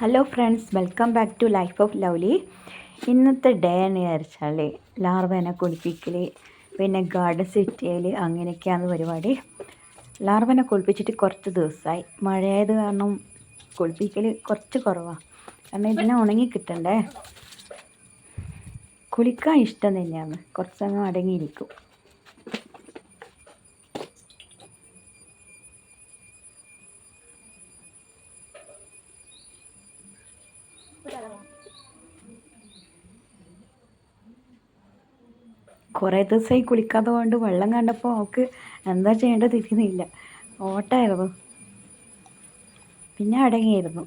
Hello friends, welcome back to life of lovely. ഇന്നത്തെ day എന്ന് വിചാരിച്ചാൽ ലാർവേനെ കുളിപ്പിക്കൽ, പിന്നെ ഗാർഡൻ സെറ്റ് ചെയ്യൽ, അങ്ങനെയൊക്കെയാണ് പരിപാടി. ലാർവേനെ കുളിപ്പിച്ചിട്ട് കുറച്ച് ദിവസമായി. മഴയായത് കാരണം കുളിപ്പിക്കൽ കുറച്ച് കുറവാണ്. കാരണം ഇതിനെ ഉണങ്ങി കിട്ടണ്ടേ. കുളിക്കാൻ ഇഷ്ടം തന്നെയാണ്, കുറച്ചങ്ങ് അടങ്ങിയിരിക്കും. കുറേ ദിവസമായി കുളിക്കാതെ കൊണ്ട് വെള്ളം കണ്ടപ്പോൾ അവൾക്ക് എന്താ ചെയ്യേണ്ടത് തിരിയുന്നില്ല. ഓട്ടായിരുന്നു, പിന്നെ അടങ്ങിയിരുന്നു.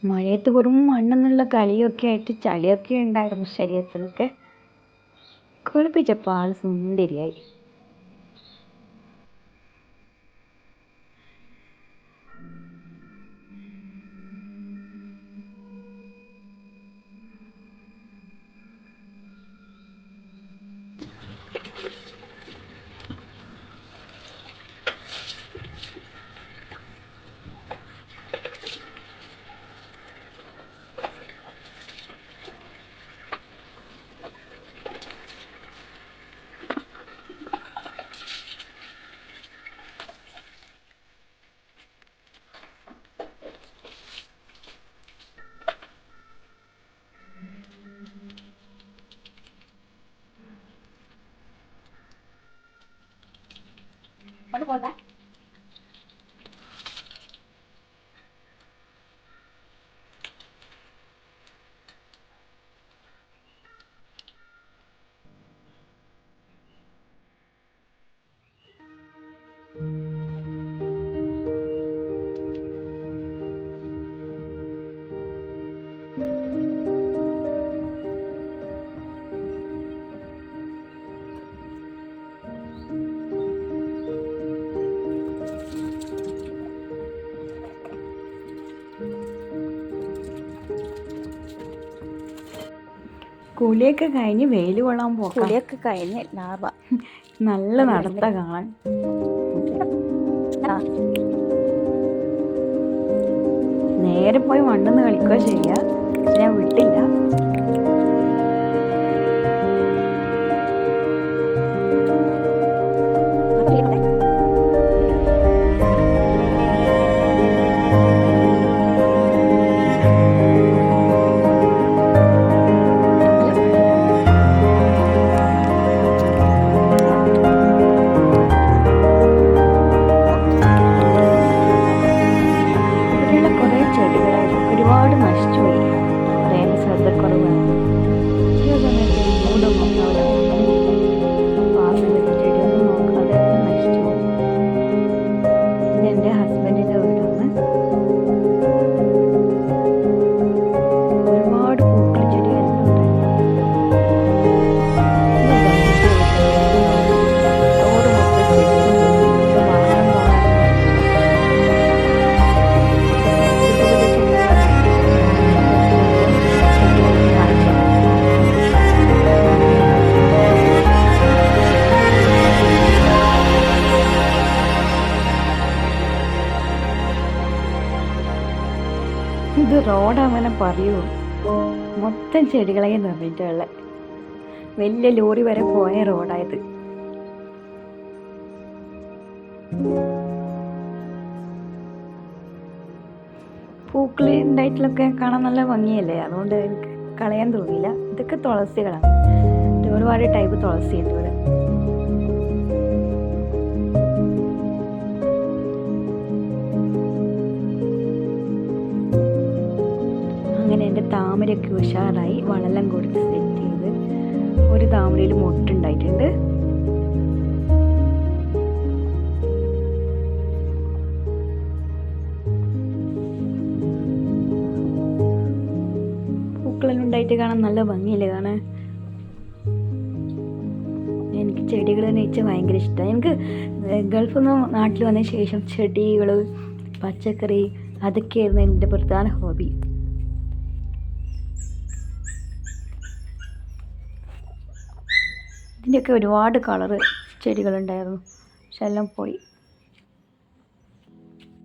മഴയത്ത് വെറും മണ്ണെന്നുള്ള കളിയൊക്കെ ആയിട്ട് ചളിയൊക്കെ ഉണ്ടായിരുന്നു ശരീരത്തിലൊക്കെ. കുളിപ്പിച്ചപ്പോൾ ആൾ സുന്ദരിയായി. കൊണ്ട് കുളിയൊക്കെ കഴിഞ്ഞ് വെയിൽ കൊള്ളാൻ പോകാം. കുളിയൊക്കെ കഴിഞ്ഞ് ലാർവ നല്ല നടത്ത കാണാൻ. നേരെ പോയി മണ്ണെന്ന് കളിക്കുക ചെയ്യാ. ഞാൻ വിട്ടില്ല. ഒരുപാട് നശിച്ചുപോയി. അറിയാൻ ശ്രദ്ധക്കുറവാണ്. ചില സമയത്ത് മൂടൊന്നും ചെടിയൊന്നും നോക്കാതെ നശിച്ചു പോകും. ഇത് എൻ്റെ ഹസ്ബൻഡിൻ്റെ വീടാണ്. ഒരുപാട് പൂക്കൾ ചെടിയെല്ലാം ഉണ്ടായിരുന്നു. തോട് മൊത്തം ചെടികളും വാങ്ങാൻ ഇത് റോഡ് അങ്ങനെ പറയൂ. മൊത്തം ചെടികളെ നിർമ്മിച്ചുള്ള വലിയ ലോറി വരെ പോയ റോഡായത്. പൂക്കൾ ഉണ്ടായിട്ടിലൊക്കെ കാണാൻ നല്ല ഭംഗിയല്ലേ, അതുകൊണ്ട് എനിക്ക് കളയാൻ തോന്നിയില്ല. ഇതൊക്കെ തുളസികളാണ്. ഒരുപാട് ടൈപ്പ് തുളസി ഉണ്ട് ഇവിടെ. അങ്ങനെ എൻ്റെ താമരയൊക്കെ ഉഷാറായി വളമെല്ലാം കൊടുത്ത് സെറ്റ് ചെയ്ത് ഒരു താമരയിൽ മൊട്ടുണ്ടായിട്ടുണ്ട്. പൂക്കളെല്ലാം ഉണ്ടായിട്ട് കാണാൻ നല്ല ഭംഗിയില്ലേ കാണാൻ. എനിക്ക് ചെടികൾ വെച്ചാൽ ഭയങ്കര ഇഷ്ടമാണ്. എനിക്ക് ഗൾഫിൽ നിന്ന് നാട്ടിൽ വന്നതിന് ശേഷം ചെടികൾ, പച്ചക്കറി, അതൊക്കെയായിരുന്നു എൻ്റെ പ്രധാന ഹോബി. ഇതിൻ്റെയൊക്കെ ഒരുപാട് കളറ് ചെടികളുണ്ടായിരുന്നു, പക്ഷെ എല്ലാം പോയി.